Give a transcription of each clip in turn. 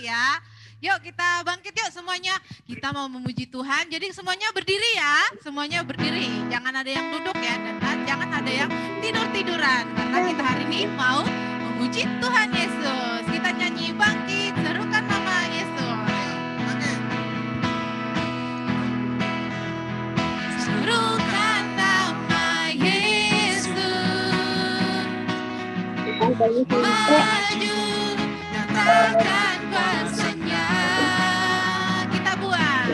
ya. Yuk kita bangkit yuk semuanya. Kita mau memuji Tuhan. Jadi semuanya berdiri ya. Semuanya berdiri. Jangan ada yang duduk ya. Dan jangan ada yang tidur-tiduran. Karena kita hari ini mau memuji Tuhan Yesus. Kita nyanyi bangkit. Serukan nama Yesus. Serukan nama Yesus. Maju nyatakan kuasanya. Kita buat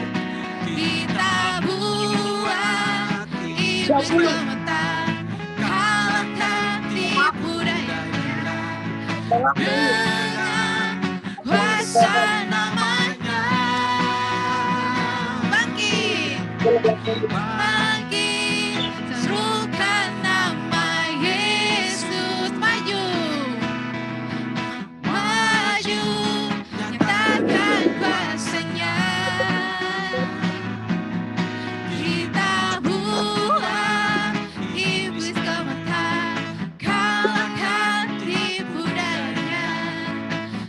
iblis gemetar, kalahkan tipu dayanya dengan kuasa namanya. Bangkit, bangkit, serukan nama Yesus. Maju, maju, nyatakan kuasanya. Kita buat iblis gemetar, kalahkan tipu dayanya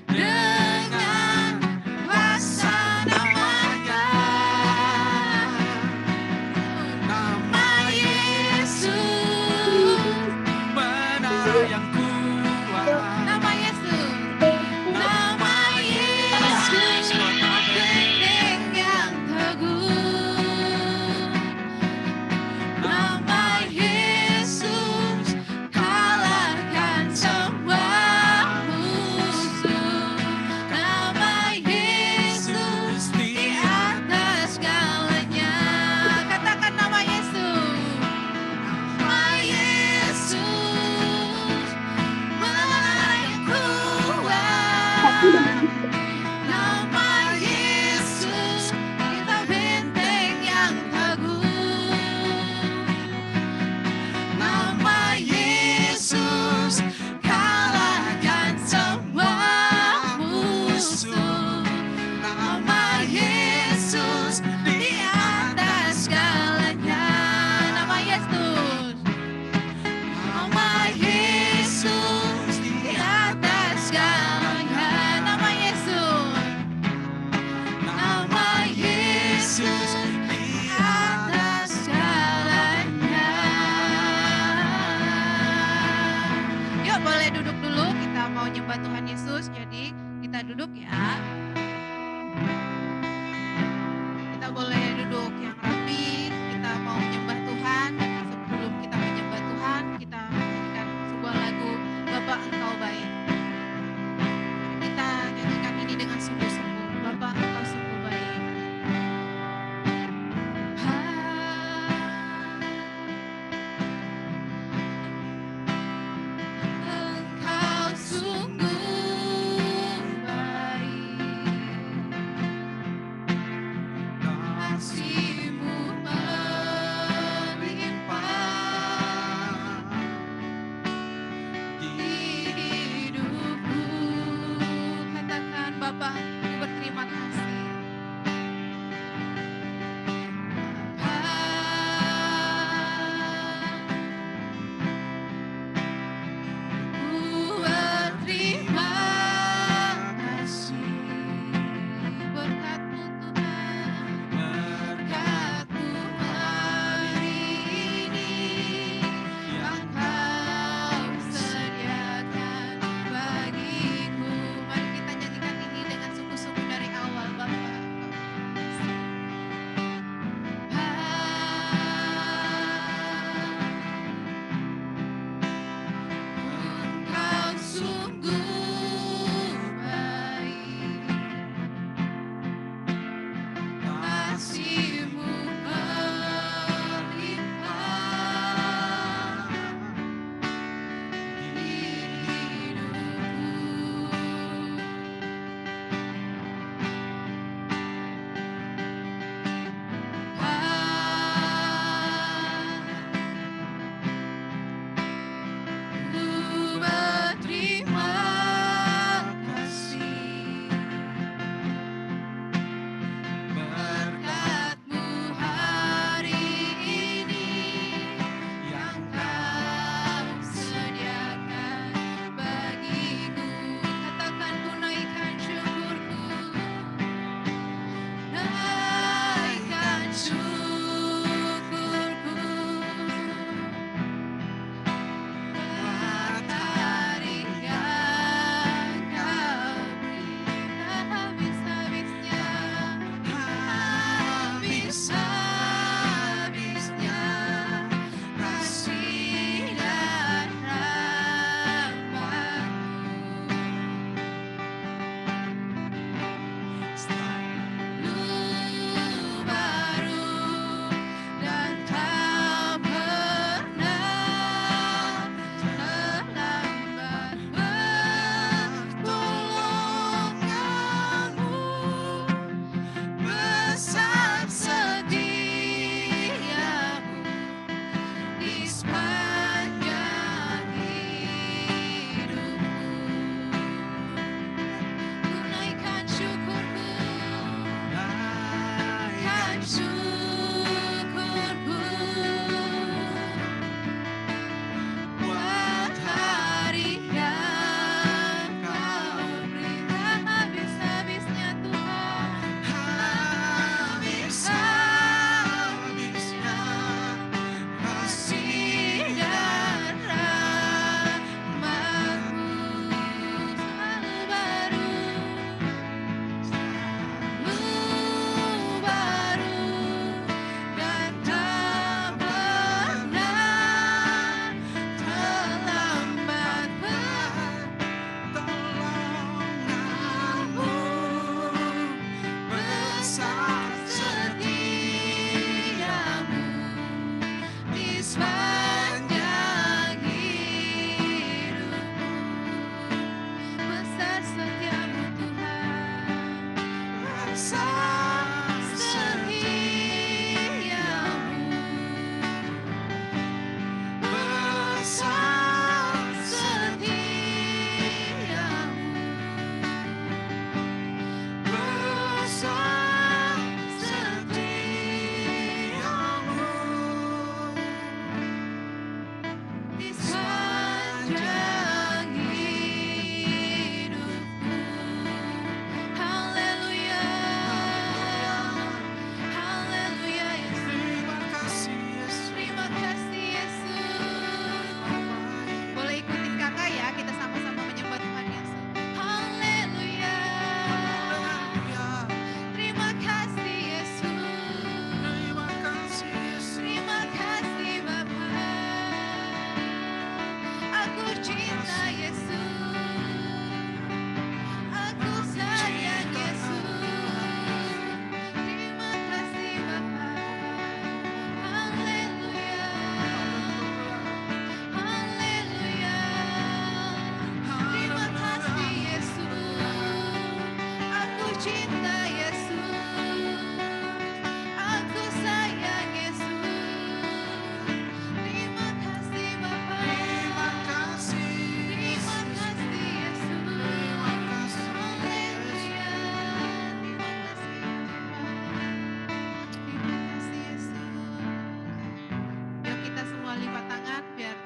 dengan kuasa namanya. Nama Yesus, Benar yang kuat. nama Yesus, nama Yesus, benteng yang teguh. Nama Yesus, kalahkan semua musuh. Nama Yesus, di atas segalanya. Katakan nama Yesus. Nama Yesus, benar yang kuat. Nama Yesus, kita benteng yang teguh. Nama Yesus, kalahkan semua musuh. Nama Yesus, di atas segalanya. Nama Yesus, nama Yesus, di atas segalanya. Nama Yesus, nama Yesus, di atas segalanya. Yuk boleh duduk dulu, kita mau nyembah Tuhan Yesus. Jadi kita duduk ya. Kita boleh duduk yang rapi. Kita mau menyembah Tuhan. Dan sebelum kita menyembah Tuhan, kita menyanyikan sebuah lagu Bapa Engkau Baik. Kita nyanyikan ini dengan sungguh-sungguh. Bapa Engkau sungguh baik. Engkau sungguh baik. cinta Yesus, aku sayang Yesus. Terima kasih Bapa, Terima kasih terima kasih Yesus. Terima kasih Haleluya, terima kasih Bapa, terima kasih Yesus. Yuk kita semua lipat tangan biar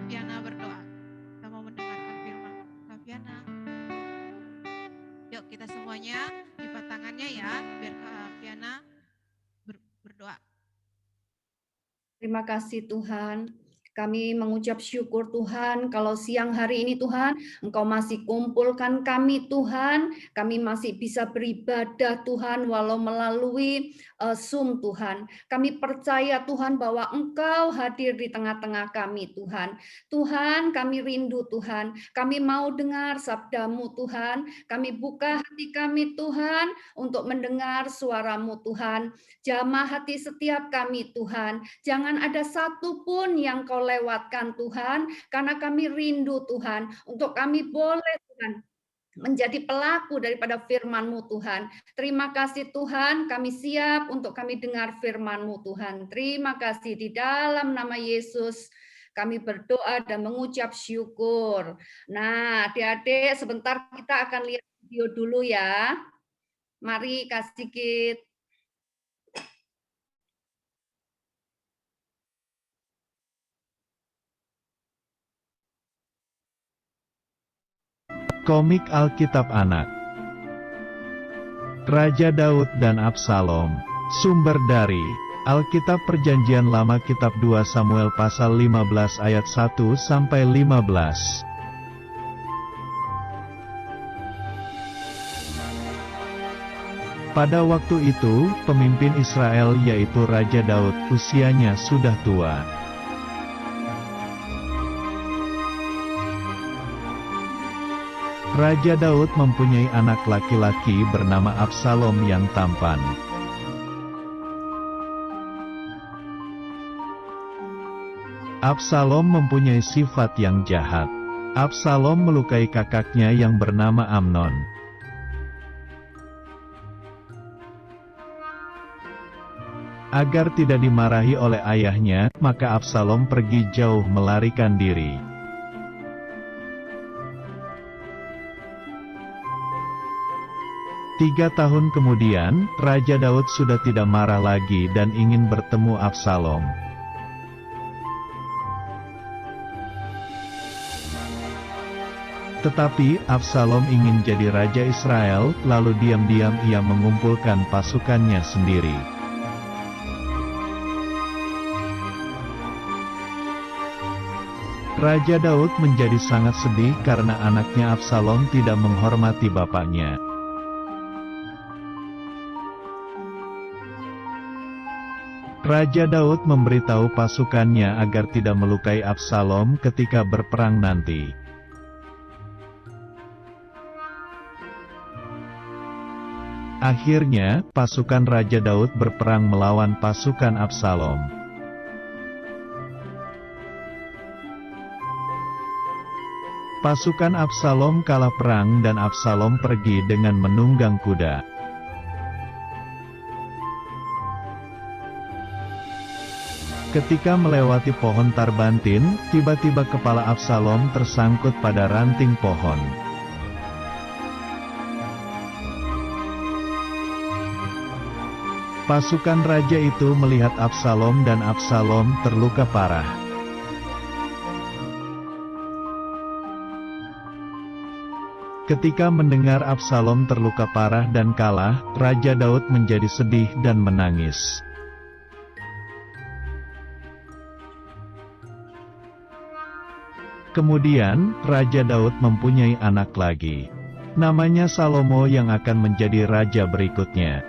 Piana berdoa. Kita mau mendengarkan firman Kak Piana. Yuk kita semuanya lipat tangannya ya biar Kak Piana berdoa. Terima kasih Tuhan. Kami mengucap syukur Tuhan kalau siang hari ini Tuhan Engkau masih kumpulkan kami Tuhan. Kami masih bisa beribadah Tuhan walau melalui Zoom Tuhan. Kami percaya Tuhan bahwa Engkau hadir di tengah-tengah kami Tuhan. Tuhan kami rindu Tuhan. Kami mau dengar sabda-Mu Tuhan. Kami buka hati kami Tuhan untuk mendengar suara-Mu Tuhan. Jamah hati setiap kami Tuhan. Jangan ada satu pun yang Kau lewatkan Tuhan, karena kami rindu Tuhan, untuk kami boleh Tuhan menjadi pelaku daripada firman-Mu Tuhan. Terima kasih Tuhan, kami siap untuk kami dengar firman-Mu Tuhan. Terima kasih di dalam nama Yesus. Kami berdoa dan mengucap syukur. Nah, adik-adik sebentar kita akan lihat video dulu ya. Mari kasih sedikit. Komik Alkitab Anak Raja Daud dan Absalom. Sumber dari Alkitab Perjanjian Lama Kitab 2 Samuel pasal 15 ayat 1 sampai 15. Pada waktu itu, pemimpin Israel yaitu Raja Daud, usianya sudah tua. Raja Daud mempunyai anak laki-laki bernama Absalom yang tampan. Absalom mempunyai sifat yang jahat. Absalom melukai kakaknya yang bernama Amnon. Agar tidak dimarahi oleh ayahnya, maka Absalom pergi jauh melarikan diri. Tiga tahun kemudian, Raja Daud sudah tidak marah lagi dan ingin bertemu Absalom. Tetapi, Absalom ingin jadi Raja Israel, lalu diam-diam ia mengumpulkan pasukannya sendiri. Raja Daud menjadi sangat sedih karena anaknya Absalom tidak menghormati bapaknya. Raja Daud memberitahu pasukannya agar tidak melukai Absalom ketika berperang nanti. Akhirnya, pasukan Raja Daud berperang melawan pasukan Absalom. Pasukan Absalom kalah perang dan Absalom pergi dengan menunggang kuda. Ketika melewati pohon tarbantin, tiba-tiba kepala Absalom tersangkut pada ranting pohon. Pasukan raja itu melihat Absalom dan Absalom terluka parah. Ketika mendengar Absalom terluka parah dan kalah, Raja Daud menjadi sedih dan menangis. Kemudian, Raja Daud mempunyai anak lagi. Namanya Salomo yang akan menjadi raja berikutnya.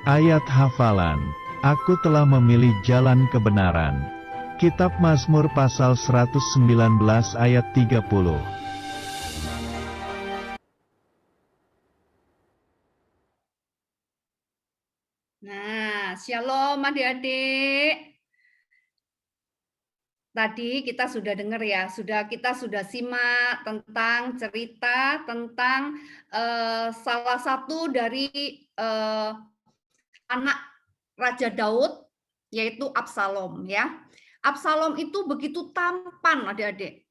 Ayat hafalan. Aku telah memilih jalan kebenaran. Kitab Mazmur pasal 119 ayat 30. Nah, shalom adik-adik. Tadi kita sudah dengar ya, kita sudah simak tentang cerita tentang salah satu dari anak Raja Daud, yaitu Absalom ya. Absalom itu begitu tampan adik-adik.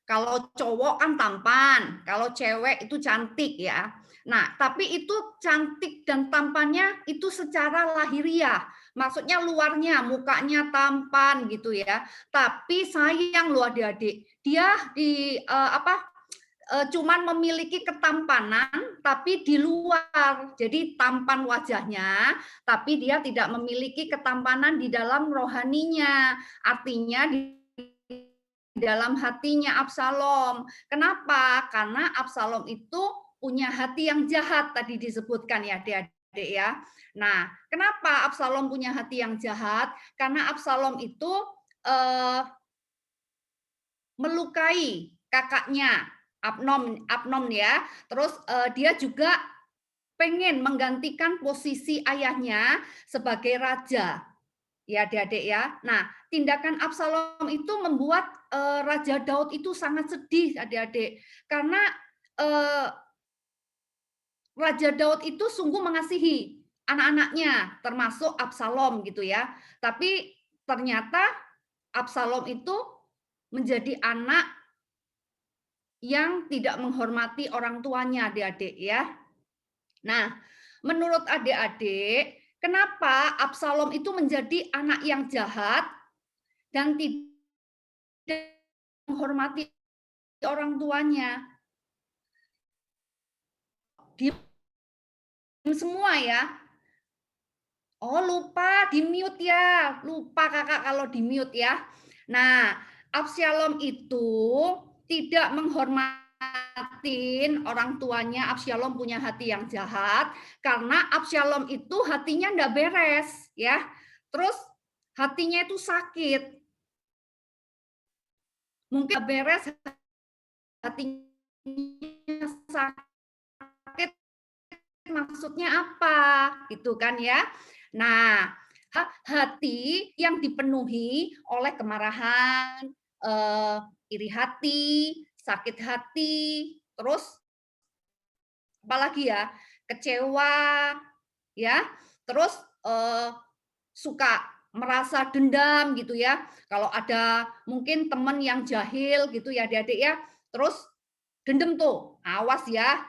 Kalau cowok kan tampan, kalau cewek itu cantik ya. Nah, tapi itu cantik dan tampannya itu secara lahiriah. Maksudnya luarnya, mukanya tampan gitu ya. Tapi sayang loh adik-adik, dia cuman memiliki ketampanan tapi di luar. Jadi tampan wajahnya, tapi dia tidak memiliki ketampanan di dalam rohaninya. Artinya di dalam hatinya Absalom. Kenapa? Karena Absalom itu punya hati yang jahat, tadi disebutkan ya adik-adik ya. Nah, kenapa Absalom punya hati yang jahat? Karena Absalom itu melukai kakaknya Abnom ya. Terus dia juga pengen menggantikan posisi ayahnya sebagai raja. Ya adik-adik ya. Nah, tindakan Absalom itu membuat Raja Daud itu sangat sedih adik-adik. Karena Raja Daud itu sungguh mengasihi anak-anaknya, termasuk Absalom gitu ya. Tapi ternyata Absalom itu menjadi anak yang tidak menghormati orang tuanya adik-adik ya. Nah, menurut adik-adik, kenapa Absalom itu menjadi anak yang jahat dan tidak menghormati orang tuanya? Diam semua ya. Oh, lupa di mute ya. Lupa kakak kalau di mute ya. Nah, Absalom itu tidak menghormatin orang tuanya. Absalom punya hati yang jahat karena Absalom itu hatinya enggak beres ya. Terus hatinya itu sakit. Mungkin enggak beres, hatinya sakit, maksudnya apa gitu kan ya. Nah, hati yang dipenuhi oleh kemarahan, iri hati, sakit hati, terus apalagi ya, kecewa, ya, terus suka merasa dendam gitu ya. Kalau ada mungkin teman yang jahil gitu ya adik-adik ya, terus dendam tuh, awas ya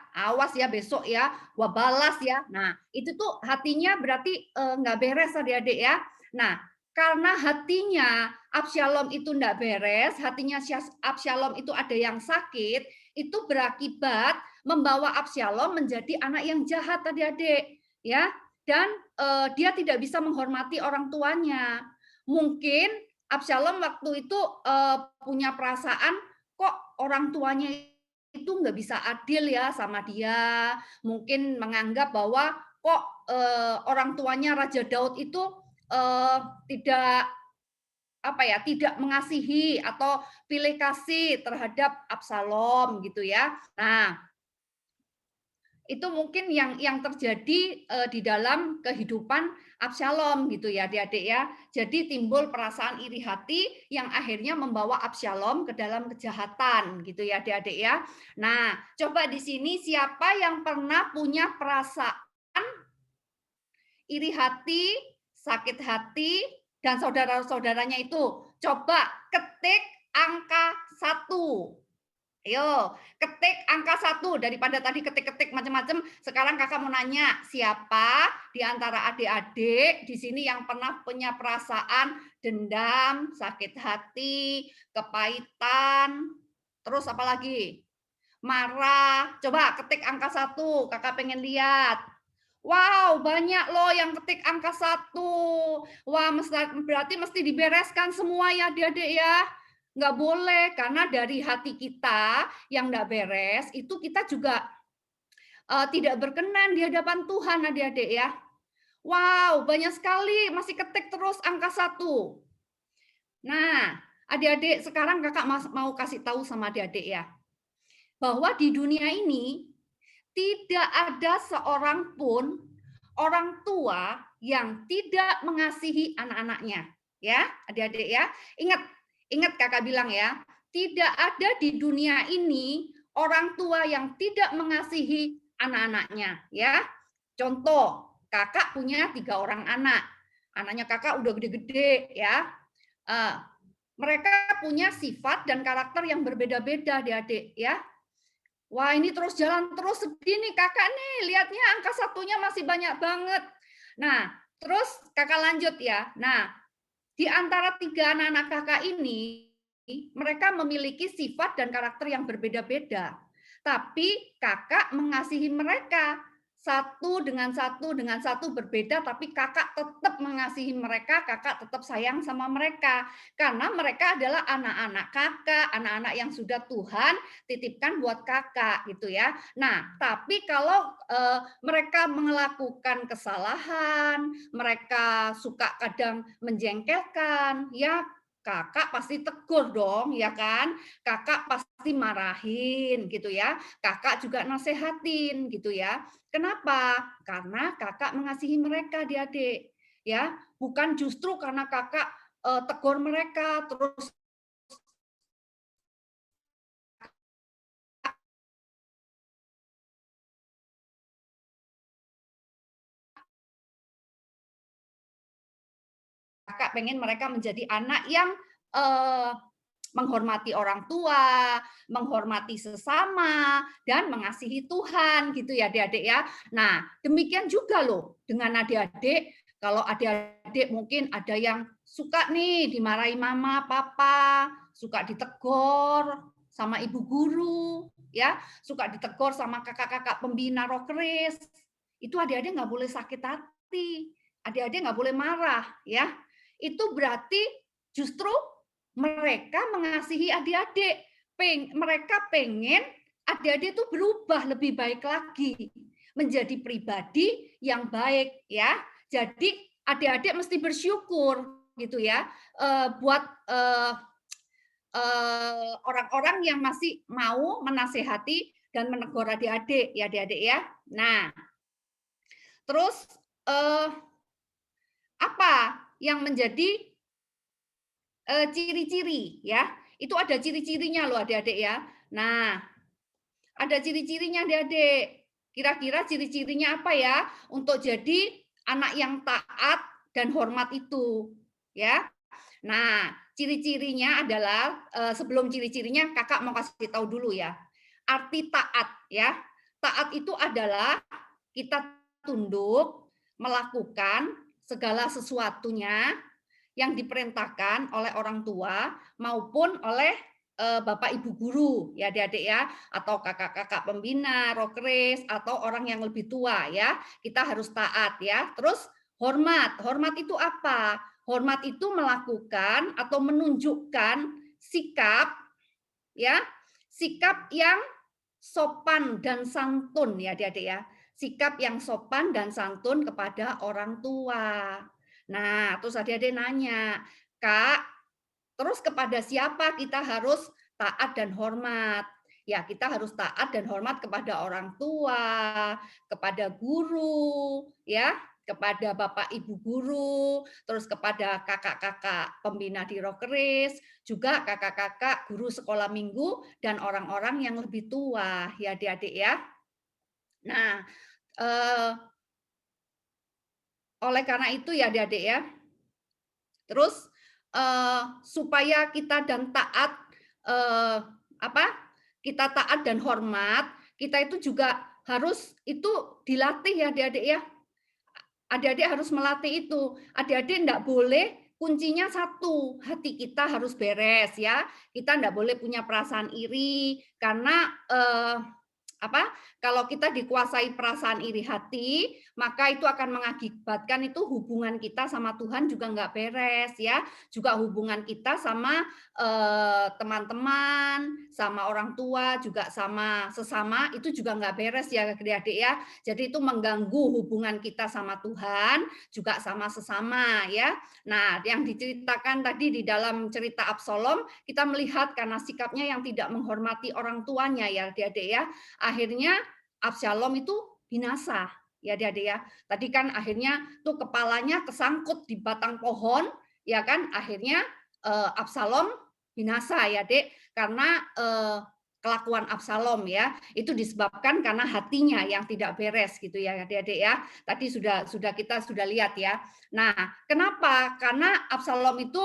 besok ya, gua balas ya. Nah, itu tuh hatinya berarti nggak beres adik-adik ya. Nah, karena hatinya Absalom itu nggak beres, hatinya Absalom itu ada yang sakit, itu berakibat membawa Absalom menjadi anak yang jahat adik-adik ya. Dan dia tidak bisa menghormati orang tuanya. Mungkin Absalom waktu itu punya perasaan, kok orang tuanya itu nggak bisa adil ya sama dia. Mungkin menganggap bahwa kok orang tuanya Raja Daud itu tidak tidak mengasihi atau pilih kasih terhadap Absalom gitu ya. Nah, itu mungkin yang terjadi di dalam kehidupan Absalom gitu ya adik-adik ya. Jadi timbul perasaan iri hati yang akhirnya membawa Absalom ke dalam kejahatan gitu ya adik-adik ya. Nah, coba di sini siapa yang pernah punya perasaan iri hati, sakit hati, dan saudara-saudaranya itu? Coba ketik angka 1. Ayo, ketik angka 1 daripada tadi ketik-ketik macam-macam. Sekarang kakak mau nanya, siapa di antara adik-adik di sini yang pernah punya perasaan dendam, sakit hati, kepahitan, terus apa lagi? Marah. Coba ketik angka 1, kakak pengen lihat. Wow, banyak loh yang ketik angka 1. Wah, berarti mesti dibereskan semua ya adik-adik ya. Nggak boleh, karena dari hati kita yang nggak beres, itu kita juga tidak berkenan di hadapan Tuhan adik-adik ya. Wow, banyak sekali masih ketik terus angka 1. Nah, adik-adik sekarang kakak mau kasih tahu sama adik-adik ya, bahwa di dunia ini tidak ada seorang pun orang tua yang tidak mengasihi anak-anaknya. Ya, adik-adik ya. Ingat, Ingat kakak bilang ya, tidak ada di dunia ini orang tua yang tidak mengasihi anak-anaknya, ya. Contoh, kakak punya 3 orang anak. Anaknya kakak udah gede-gede, ya. Mereka punya sifat dan karakter yang berbeda-beda, adik-adik, ya. Wah, ini terus jalan terus segini kakak nih, lihatnya angka satunya masih banyak banget. Nah, terus kakak lanjut ya. Nah, di antara 3 anak-anak kakak ini, mereka memiliki sifat dan karakter yang berbeda-beda. Tapi kakak mengasihi mereka. Satu dengan satu berbeda, tapi kakak tetap mengasihi mereka, kakak tetap sayang sama mereka. Karena mereka adalah anak-anak kakak, anak-anak yang sudah Tuhan titipkan buat kakak gitu ya. Nah, tapi kalau mereka melakukan kesalahan, mereka suka kadang menjengkelkan, ya kakak pasti tegur dong, ya kan? Kakak pasti marahin gitu ya. Kakak juga nasehatin gitu ya. Kenapa? Karena kakak mengasihi mereka, adik-adik. Ya, bukan justru karena kakak tegur mereka terus kakak pengen mereka menjadi anak yang menghormati orang tua, menghormati sesama, dan mengasihi Tuhan gitu ya adik-adik ya. Nah, demikian juga loh dengan adik-adik. Kalau adik-adik mungkin ada yang suka nih dimarahi mama, papa, suka ditegur sama ibu guru, ya, suka ditegur sama kakak-kakak pembina Roh Keris. Itu adik-adik nggak boleh sakit hati, adik-adik nggak boleh marah, ya. Itu berarti justru mereka mengasihi adik-adik. Mereka pengen adik-adik itu berubah lebih baik lagi, menjadi pribadi yang baik ya. Jadi adik-adik mesti bersyukur gitu ya, buat orang-orang yang masih mau menasehati dan menegur adik-adik ya adik-adik ya. Nah, terus apa yang menjadi ciri-ciri ya, itu ada ciri-cirinya loh adik-adik ya. Nah, ada ciri-cirinya adik-adik. Kira-kira ciri-cirinya apa ya untuk jadi anak yang taat dan hormat itu ya. Nah, ciri-cirinya adalah sebelum ciri-cirinya kakak mau kasih tahu dulu ya. Arti taat ya. Taat itu adalah kita tunduk melakukan segala sesuatunya yang diperintahkan oleh orang tua maupun oleh Bapak Ibu guru ya adik-adik ya, atau kakak-kakak pembina, Roh Keris, atau orang yang lebih tua ya. Kita harus taat ya. Terus hormat. Hormat itu apa? Hormat itu melakukan atau menunjukkan sikap ya, sikap yang sopan dan santun ya adik-adik ya. Sikap yang sopan dan santun kepada orang tua. Nah, terus adik-adik nanya, Kak, terus kepada siapa kita harus taat dan hormat? Ya, kita harus taat dan hormat kepada orang tua, kepada guru, ya, kepada Bapak Ibu guru, terus kepada kakak-kakak pembina di Roh Keris, juga kakak-kakak guru sekolah minggu dan orang-orang yang lebih tua, ya adik-adik ya. Nah, oleh karena itu ya adik-adik ya, terus supaya kita dan taat kita taat dan hormat, kita itu juga harus itu dilatih ya adik-adik ya. Adik-adik harus melatih itu. Adik-adik enggak boleh kuncinya satu, hati kita harus beres ya. Kita enggak boleh punya perasaan iri karena kalau kita dikuasai perasaan iri hati, maka itu akan mengakibatkan itu hubungan kita sama Tuhan juga nggak beres ya, juga hubungan kita sama teman-teman, sama orang tua, juga sama sesama itu juga nggak beres ya adik-adik ya. Jadi itu mengganggu hubungan kita sama Tuhan, juga sama sesama ya. Nah, yang diceritakan tadi di dalam cerita Absalom, kita melihat karena sikapnya yang tidak menghormati orang tuanya ya adik-adik ya. Akhirnya Absalom itu binasa ya adik-adik ya. Tadi kan akhirnya tuh kepalanya kesangkut di batang pohon ya kan, akhirnya Absalom binasa ya, Dek, karena kelakuan Absalom ya, itu disebabkan karena hatinya yang tidak beres gitu ya, Adik-adik ya. Tadi kita sudah lihat ya. Nah, kenapa? Karena Absalom itu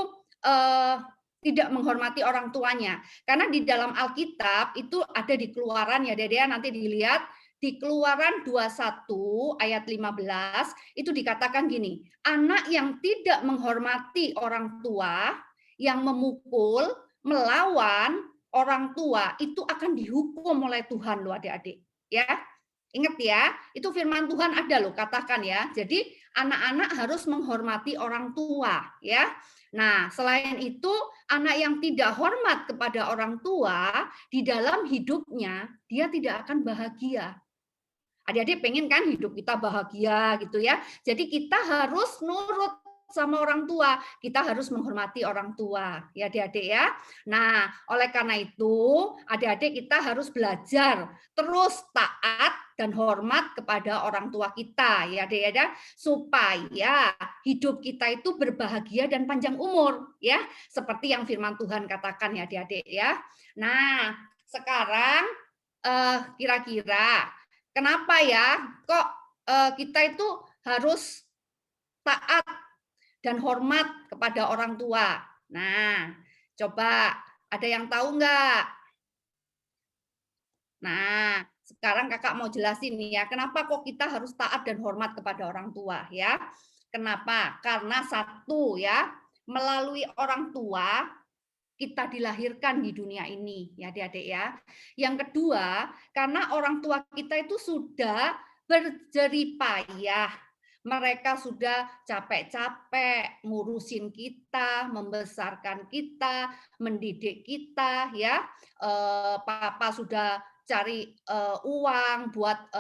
tidak menghormati orang tuanya. Karena di dalam Alkitab itu ada di Keluaran ya, Adik-adik ya, nanti dilihat di Keluaran 21 ayat 15 itu dikatakan gini, anak yang tidak menghormati orang tua, yang memukul, melawan orang tua itu akan dihukum oleh Tuhan loh adik-adik. Ya, ingat ya, itu firman Tuhan ada loh, katakan ya. Jadi anak-anak harus menghormati orang tua ya. Nah, selain itu anak yang tidak hormat kepada orang tua di dalam hidupnya dia tidak akan bahagia. Adik-adik pengen kan hidup kita bahagia gitu ya. Jadi kita harus nurut sama orang tua, kita harus menghormati orang tua ya adik-adik ya. Nah, oleh karena itu adik-adik kita harus belajar terus taat dan hormat kepada orang tua kita ya adik ya, supaya hidup kita itu berbahagia dan panjang umur ya, seperti yang firman Tuhan katakan ya adik-adik ya. Nah, sekarang kira-kira kenapa ya kok kita itu harus taat dan hormat kepada orang tua? Nah, coba ada yang tahu nggak? Nah, sekarang kakak mau jelasin nih ya, kenapa kok kita harus taat dan hormat kepada orang tua ya? Kenapa? Karena satu ya, melalui orang tua kita dilahirkan di dunia ini ya adik-adik ya. Yang kedua, karena orang tua kita itu sudah berjerih payah. Mereka sudah capek-capek ngurusin kita, membesarkan kita, mendidik kita ya. Papa sudah cari uang buat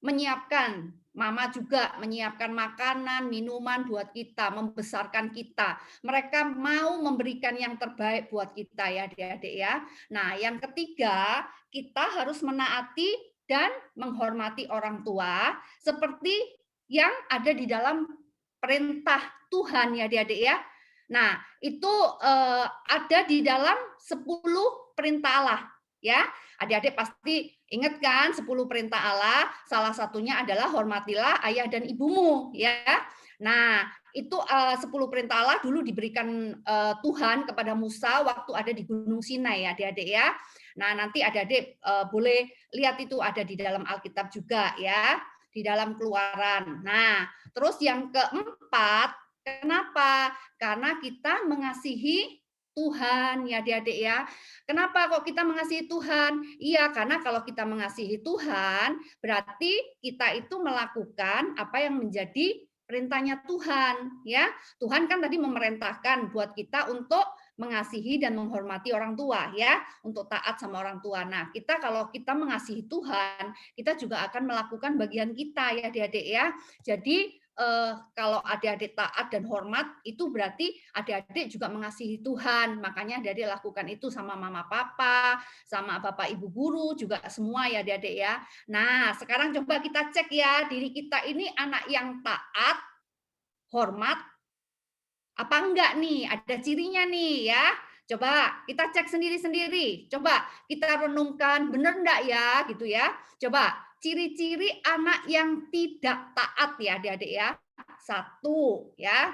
menyiapkan, mama juga menyiapkan makanan, minuman buat kita, membesarkan kita. Mereka mau memberikan yang terbaik buat kita ya adik-adik ya. Nah, yang ketiga, kita harus menaati dan menghormati orang tua seperti yang ada di dalam perintah Tuhan ya adik-adik ya. Nah, itu ada di dalam 10 perintah Allah ya. Adik-adik pasti ingat kan 10 perintah Allah, salah satunya adalah hormatilah ayah dan ibumu ya. Nah, itu 10 perintah Allah dulu diberikan Tuhan kepada Musa waktu ada di Gunung Sinai ya adik-adik ya. Nah, nanti adik-adik boleh lihat itu ada di dalam Alkitab juga ya, di dalam Keluaran. Nah, terus yang keempat, kenapa? Karena kita mengasihi Tuhan ya adik-adik ya. Kenapa kok kita mengasihi Tuhan? Iya, karena kalau kita mengasihi Tuhan, berarti kita itu melakukan apa yang menjadi perintahnya Tuhan ya. Tuhan kan tadi memerintahkan buat kita untuk mengasihi dan menghormati orang tua ya, untuk taat sama orang tua. Nah, kalau kita mengasihi Tuhan, kita juga akan melakukan bagian kita ya adik-adik ya. Jadi kalau adik-adik taat dan hormat itu berarti adik-adik juga mengasihi Tuhan. Makanya adik-adik lakukan itu sama mama papa, sama bapak ibu guru juga semua ya adik-adik ya. Nah, sekarang coba kita cek ya, diri kita ini anak yang taat, hormat apa enggak nih? Ada cirinya nih ya. Coba kita cek sendiri-sendiri. Coba kita renungkan, benar enggak ya gitu ya. Coba ciri-ciri anak yang tidak taat ya adik-adik ya. Satu ya,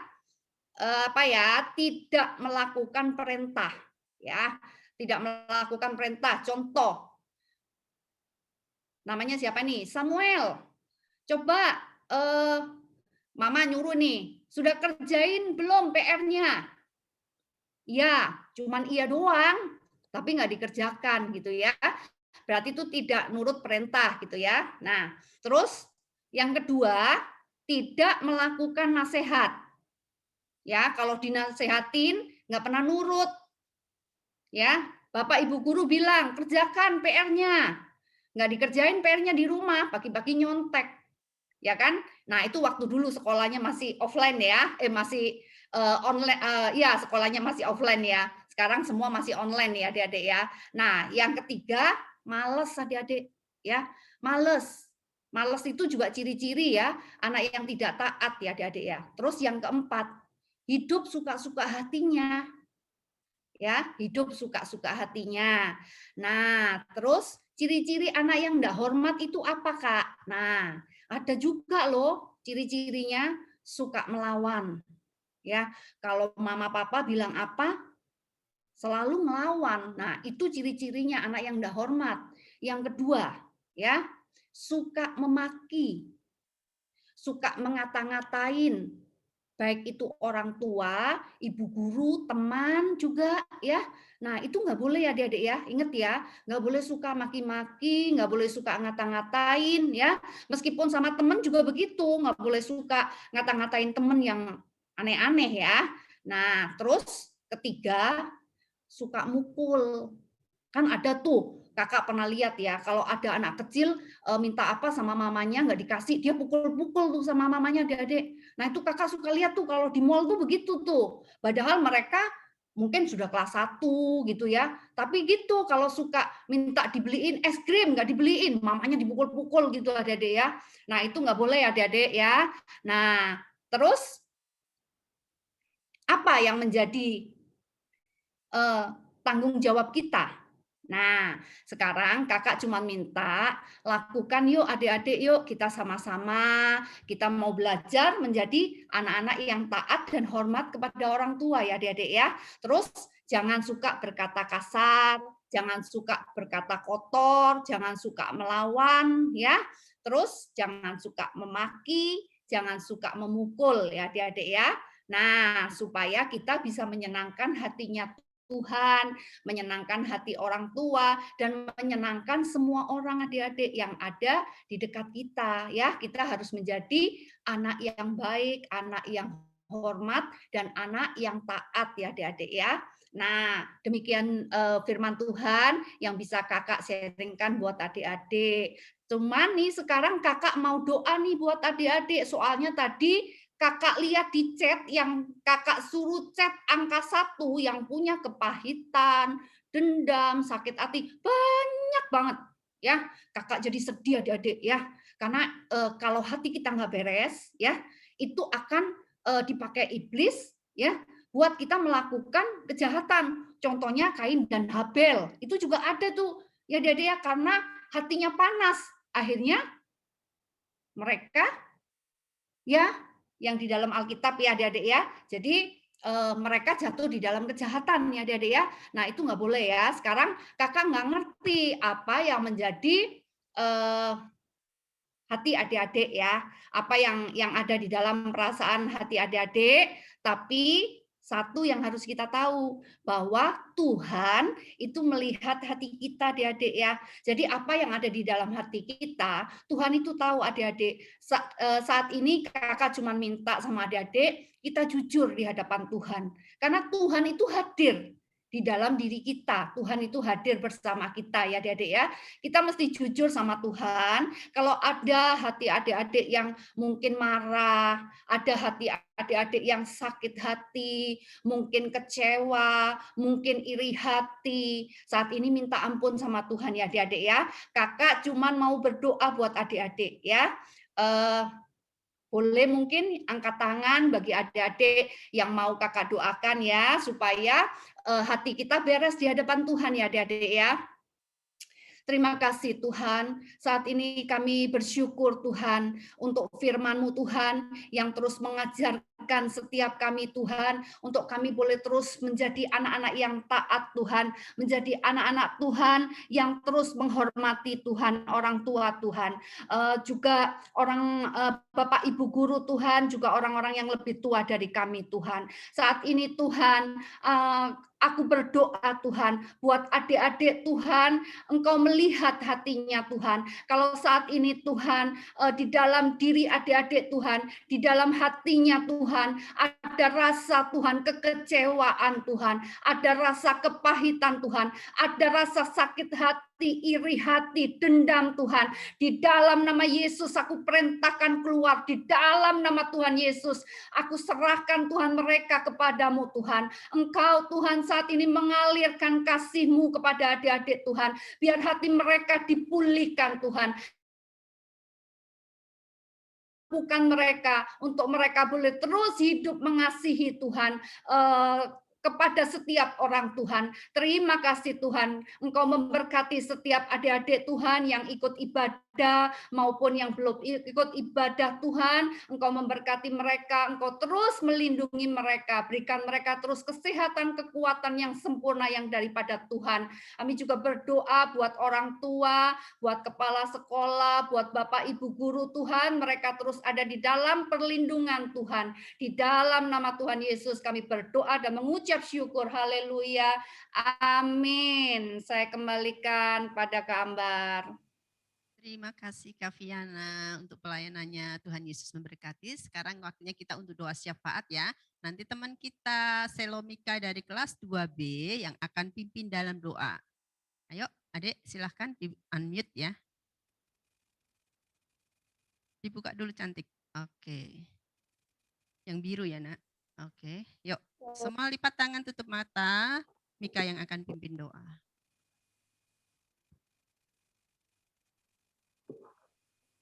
tidak melakukan perintah ya. Tidak melakukan perintah. Contoh, namanya siapa nih? Samuel. Coba mama nyuruh nih, sudah kerjain belum PR-nya? Iya, cuman iya doang, tapi nggak dikerjakan gitu ya. Berarti itu tidak nurut perintah gitu ya. Nah, terus yang kedua, tidak melakukan nasihat. Ya, kalau dinasehatin nggak pernah nurut. Ya, Bapak Ibu guru bilang kerjakan PR-nya, nggak dikerjain PR-nya di rumah, pagi-pagi nyontek, ya kan? Nah itu waktu dulu sekolahnya masih offline ya, masih online, ya sekolahnya masih offline ya. Sekarang semua masih online ya adik-adik ya. Nah yang ketiga males adik-adik ya, males. Males itu juga ciri-ciri ya anak yang tidak taat ya adik-adik ya. Terus yang keempat hidup suka-suka hatinya. ya, hidup suka-suka hatinya. Nah, terus ciri-ciri anak yang enggak hormat itu apa, Kak? Nah, ada juga loh ciri-cirinya, suka melawan. Ya, kalau mama papa bilang apa, selalu melawan. Nah, itu ciri-cirinya anak yang enggak hormat. Yang kedua, ya, suka memaki, suka ngata-ngatain, baik itu orang tua, ibu guru, teman juga ya. Nah, itu nggak boleh ya adik-adik ya, ingat ya, nggak boleh suka maki-maki, nggak boleh suka ngata-ngatain ya. Meskipun sama teman juga begitu, nggak boleh suka ngata-ngatain teman yang aneh-aneh ya. Nah, terus ketiga, suka mukul. Kan ada tuh, Kakak pernah lihat ya, kalau ada anak kecil minta apa sama mamanya nggak dikasih, dia pukul-pukul tuh sama mamanya adik-adik. Nah, itu Kakak suka lihat tuh kalau di mall tuh begitu tuh. Padahal mereka mungkin sudah kelas 1 gitu ya. Tapi gitu kalau suka minta dibeliin es krim nggak dibeliin, mamanya dipukul-pukul gitu adik-adik ya. Nah, itu nggak boleh ya adik-adik ya. Nah, terus apa yang menjadi tanggung jawab kita? Nah, sekarang Kakak cuma minta, lakukan yuk adik-adik yuk, kita sama-sama, kita mau belajar menjadi anak-anak yang taat dan hormat kepada orang tua ya adik-adik ya. Terus jangan suka berkata kasar, jangan suka berkata kotor, jangan suka melawan ya. Terus jangan suka memaki, jangan suka memukul ya adik-adik ya. Nah, supaya kita bisa menyenangkan hatinya Tuhan, menyenangkan hati orang tua, dan menyenangkan semua orang adik-adik yang ada di dekat kita. Ya, kita harus menjadi anak yang baik, anak yang hormat, dan anak yang taat ya adik-adik ya. Nah, demikian firman Tuhan yang bisa kakak sharingkan buat adik-adik. Cuman nih sekarang kakak mau doa nih buat adik-adik, soalnya tadi Kakak lihat di chat yang Kakak suruh chat angka 1 yang punya kepahitan, dendam, sakit hati, banyak banget ya. Kakak jadi sedih adik-adik ya. Karena kalau hati kita nggak beres ya, itu akan dipakai iblis ya buat kita melakukan kejahatan. Contohnya Kain dan Habel. Itu juga ada tuh ya adik-adik ya, karena hatinya panas. Akhirnya mereka ya yang di dalam Alkitab ya adik-adik ya. Jadi mereka jatuh di dalam kejahatan ya adik-adik ya. Nah, itu nggak boleh ya. Sekarang Kakak nggak ngerti apa yang menjadi hati adik-adik ya. Apa yang ada di dalam perasaan hati adik-adik, tapi satu yang harus kita tahu, bahwa Tuhan itu melihat hati kita adik-adik ya. Jadi apa yang ada di dalam hati kita, Tuhan itu tahu adik-adik. Saat ini kakak cuma minta sama adik-adik, kita jujur di hadapan Tuhan. Karena Tuhan itu hadir di dalam diri kita. Tuhan itu hadir bersama kita ya adik-adik ya. Kita mesti jujur sama Tuhan. Kalau ada hati adik-adik yang mungkin marah, ada hati adik-adik yang sakit hati, mungkin kecewa, mungkin iri hati, saat ini minta ampun sama Tuhan ya adik-adik ya. Kakak cuman mau berdoa buat adik-adik ya. Boleh mungkin angkat tangan bagi adik-adik yang mau kakak doakan ya, supaya hati kita beres di hadapan Tuhan ya adik-adik ya. Terima kasih Tuhan, saat ini kami bersyukur Tuhan untuk firman-Mu Tuhan yang terus mengajarkan setiap kami Tuhan, untuk kami boleh terus menjadi anak-anak yang taat Tuhan, menjadi anak-anak Tuhan yang terus menghormati Tuhan, orang tua Tuhan, juga orang Bapak Ibu guru Tuhan, juga orang-orang yang lebih tua dari kami Tuhan. Saat ini Tuhan, aku berdoa Tuhan, buat adik-adik Tuhan, Engkau melihat hatinya Tuhan. Kalau saat ini Tuhan, di dalam diri adik-adik Tuhan, di dalam hatinya Tuhan, ada rasa Tuhan, kekecewaan Tuhan, ada rasa kepahitan Tuhan, ada rasa sakit hati, iri hati, dendam Tuhan. Di dalam nama Yesus aku perintahkan keluar, di dalam nama Tuhan Yesus, aku serahkan Tuhan mereka kepadamu Tuhan. Engkau Tuhan saat ini mengalirkan kasih-Mu kepada adik-adik Tuhan. Biar hati mereka dipulihkan Tuhan. Bukan mereka, untuk mereka boleh terus hidup mengasihi Tuhan. kepada setiap orang Tuhan. Terima kasih Tuhan, Engkau memberkati setiap adik-adik Tuhan yang ikut ibadah maupun yang belum ikut ibadah Tuhan. Engkau memberkati mereka, Engkau terus melindungi mereka, berikan mereka terus kesehatan, kekuatan yang sempurna yang daripada Tuhan. Kami juga berdoa buat orang tua, buat kepala sekolah, buat Bapak Ibu guru Tuhan, mereka terus ada di dalam perlindungan Tuhan. Di dalam nama Tuhan Yesus kami berdoa dan mengucap syukur. Haleluya. Amin. Saya kembalikan pada Kak Ambar. Terima kasih Kak Viana untuk pelayanannya. Tuhan Yesus memberkati. Sekarang waktunya kita untuk doa syafaat ya. Nanti teman kita Selomika dari kelas 2B yang akan pimpin dalam doa. Ayo adik silahkan di unmute ya. Dibuka dulu cantik. Oke. Yang biru ya nak. Oke. Yuk semua lipat tangan tutup mata. Mika yang akan pimpin doa.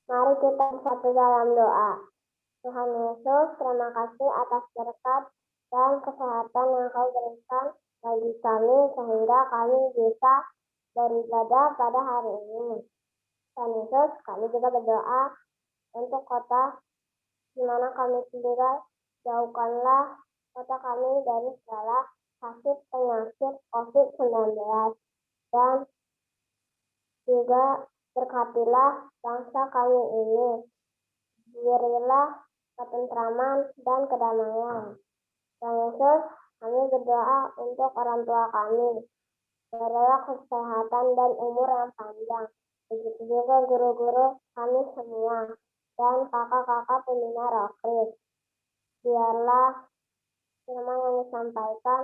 Mari kita bersatu dalam doa. Tuhan Yesus, terima kasih atas berkat dan kesehatan yang Kau berikan bagi kami sehingga kami bisa beribadah pada hari ini. Tuhan Yesus, kami juga berdoa untuk kota di mana kami tinggal. Jauhkanlah kota kami dari segala sakit penyakit COVID-19 dan juga berkatilah bangsa kami ini. Berilah ketentraman dan kedamaian. Tuhan Yesus, kami berdoa untuk orang tua kami. Berilah kesehatan dan umur yang panjang. Begitu juga guru-guru kami semua dan kakak-kakak pembina Rockris. Biarlah firman yang disampaikan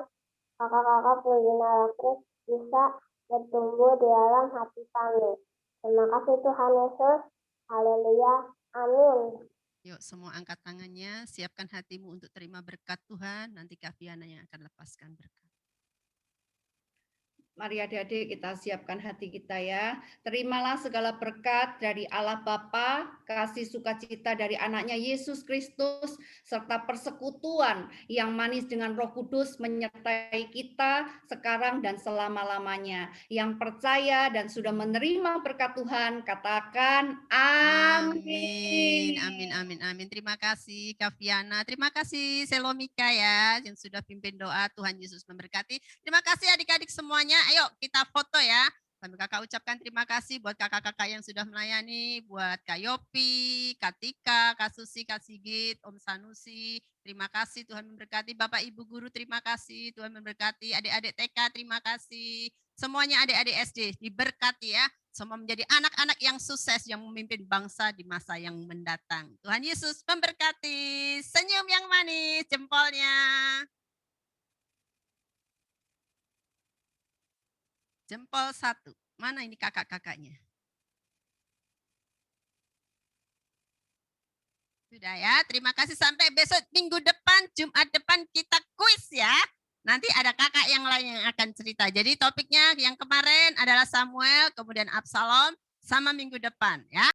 kakak-kakak pembina Rockris bisa bertumbuh di dalam hati kami. Terima kasih Tuhan Yesus. Haleluya. Amin. Yuk semua angkat tangannya, siapkan hatimu untuk terima berkat Tuhan. Nanti Kak Viana yang akan lepaskan berkat. Mari adik-adik kita siapkan hati kita ya. Terimalah segala berkat dari Allah Bapa, kasih sukacita dari anaknya Yesus Kristus, serta persekutuan yang manis dengan Roh Kudus menyertai kita sekarang dan selama-lamanya. Yang percaya dan sudah menerima berkat Tuhan, katakan amin. Amin, amin, amin. Terima kasih Kak Viana. Terima kasih Selomika ya yang sudah pimpin doa. Tuhan Yesus memberkati. Terima kasih adik-adik semuanya. Ayo kita foto ya. Sambil kakak ucapkan terima kasih buat kakak-kakak yang sudah melayani, buat Kak Yopi, Kak Tika, Kak Susi, Kak Sigit, Om Sanusi. Terima kasih Tuhan memberkati. Bapak Ibu Guru terima kasih Tuhan memberkati. Adik-adik TK terima kasih. Semuanya adik-adik SD diberkati ya. Semua menjadi anak-anak yang sukses yang memimpin bangsa di masa yang mendatang. Tuhan Yesus memberkati. Senyum yang manis, jempolnya. Jempol 1. Mana ini kakak-kakaknya? Sudah ya, terima kasih. Sampai besok minggu depan, Jumat depan kita kuis ya. Nanti ada kakak yang lain yang akan cerita. Jadi topiknya yang kemarin adalah Samuel, kemudian Absalom, sama minggu depan ya.